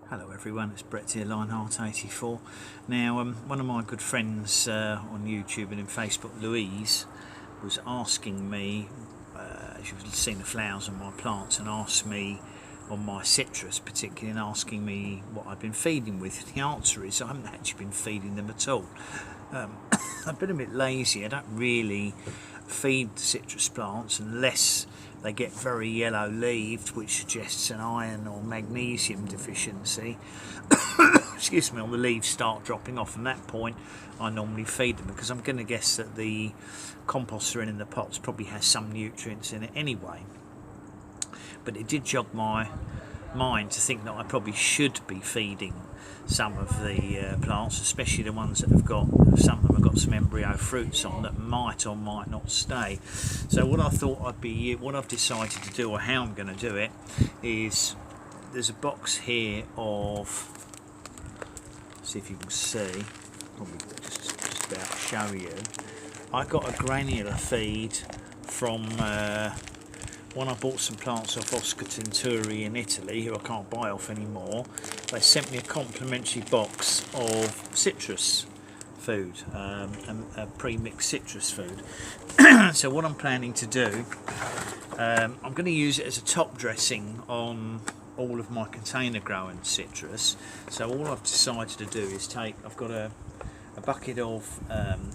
Hello everyone, it's Brett here, Lionheart84. Now, one of my good friends on YouTube and in Facebook, Louise, was asking me, she was seeing the flowers on my plants and asked me, on my citrus particularly, and asking me what I've been feeding with. The answer is I haven't actually been feeding them at all. I've been a bit lazy. I don't really feed the citrus plants unless they get very yellow leaved, which suggests an iron or magnesium deficiency. Excuse me, or the leaves start dropping off. From that point I normally feed them, because I'm going to guess that the compost they're in the pots probably has some nutrients in it anyway. But it did jog my mind to think that I probably should be feeding some of the plants, especially the ones that have got, some of them have got some embryo fruits on that might or might not stay. So what I thought what I've decided to do, or how I'm going to do it, is there's a box here of, see if you can see, probably just about show you. I got a granular feed from when I bought some plants off Oscar Tinturi in Italy, who I can't buy off anymore. They sent me a complimentary box of citrus food, a pre-mixed citrus food. So what I'm planning to do, I'm going to use it as a top dressing on all of my container growing citrus. So all I've decided to do is I've got a bucket of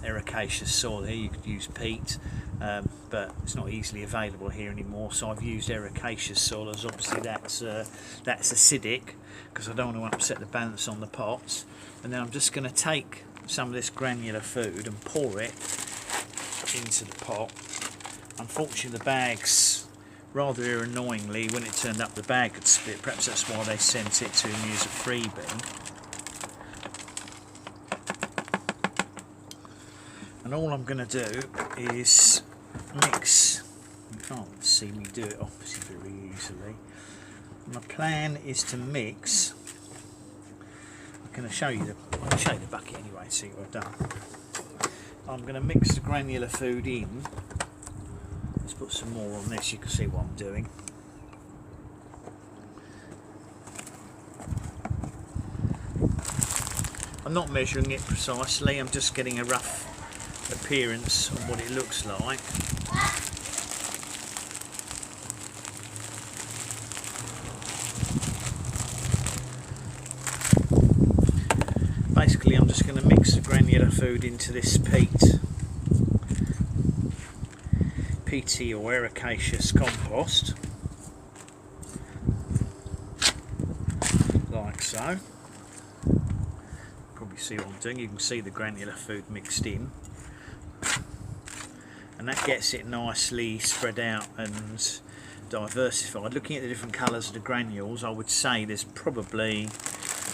ericaceous soil here. You could use peat, but it's not easily available here anymore, so I've used ericaceous soil, as obviously that's acidic, because I don't want to upset the balance on the pots. And then I'm just going to take some of this granular food and pour it into the pot. Unfortunately, the bags, rather annoyingly, when it turned up, the bag had split. Perhaps that's why they sent it to me as a freebie. And all I'm going to do is mix. You can't see me do it obviously very easily. My plan is to mix. I'm going to show you the bucket anyway, see what I've done. I'm going to mix the granular food in. Let's put some more on this, you can see what I'm doing. I'm not measuring it precisely, I'm just getting a rough appearance of what it looks like. Basically, I'm just going to mix the granular food into this peaty or ericaceous compost, like so. Probably see what I'm doing. You can see the granular food mixed in, and that gets it nicely spread out and diversified. Looking at the different colours of the granules, I would say there's probably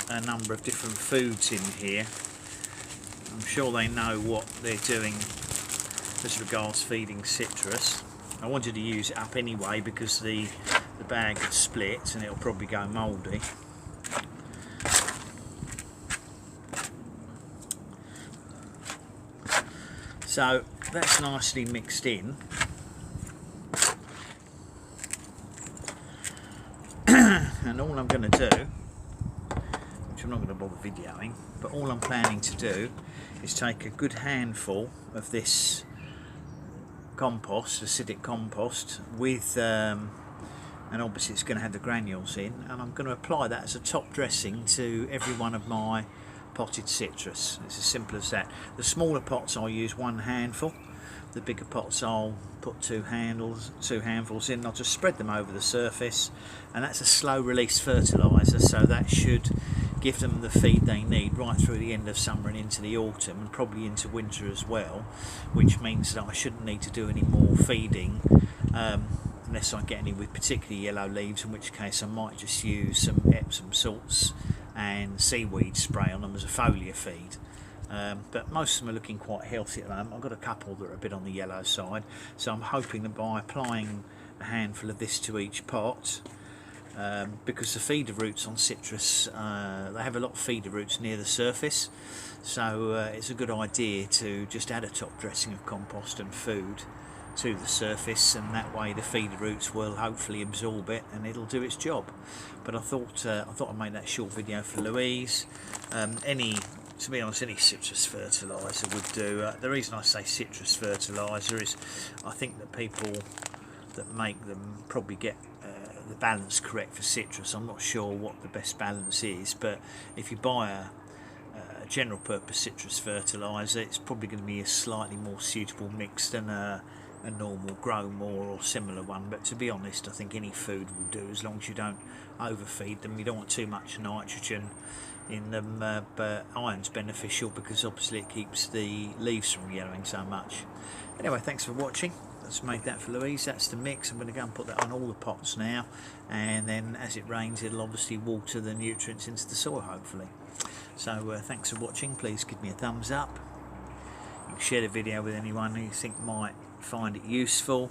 a number of different foods in here. I'm sure they know what they're doing as regards feeding citrus. I wanted to use it up anyway because the bag had split and it'll probably go mouldy. So that's nicely mixed in. And all I'm going to do, which I'm not going to bother videoing, but all I'm planning to do is take a good handful of this compost, acidic compost, with and obviously it's going to have the granules in, and I'm going to apply that as a top dressing to every one of my potted citrus. It's as simple as that. The smaller pots I'll use one handful, the bigger pots I'll put two handfuls in. I'll just spread them over the surface, and that's a slow release fertiliser, so that should give them the feed they need right through the end of summer and into the autumn, and probably into winter as well, which means that I shouldn't need to do any more feeding unless I get any with particularly yellow leaves, in which case I might just use some Epsom salts and seaweed spray on them as a foliar feed. But most of them are looking quite healthy at the moment. I've got a couple that are a bit on the yellow side, so I'm hoping that by applying a handful of this to each pot, because the feeder roots on citrus, they have a lot of feeder roots near the surface, so it's a good idea to just add a top dressing of compost and food to the surface, and that way the feeder roots will hopefully absorb it and it'll do its job. But I thought I'd make that short video for Louise. To be honest, any citrus fertiliser would do. The reason I say citrus fertiliser is I think that people that make them probably get the balance correct for citrus. I'm not sure what the best balance is, but if you buy a general purpose citrus fertiliser, it's probably going to be a slightly more suitable mix than a normal Grow More or similar one. But to be honest, I think any food will do, as long as you don't overfeed them. You don't want too much nitrogen in them, but iron's beneficial because obviously it keeps the leaves from yellowing so much. Anyway, thanks for watching. Let's make that for Louise. That's the mix. I'm going to go and put that on all the pots now, and then as it rains it'll obviously water the nutrients into the soil, hopefully. So thanks for watching. Please give me a thumbs up. You can share the video with anyone who you think might find it useful.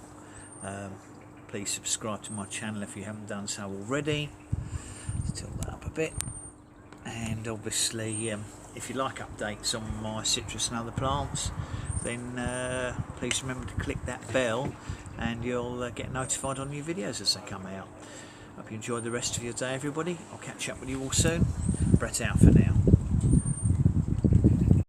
Please subscribe to my channel if you haven't done so already. Let's tilt that up a bit. And obviously if you like updates on my citrus and other plants, then please remember to click that bell and you'll get notified on new videos as they come out. Hope you enjoy the rest of your day, everybody. I'll catch up with you all soon. Brett out for now.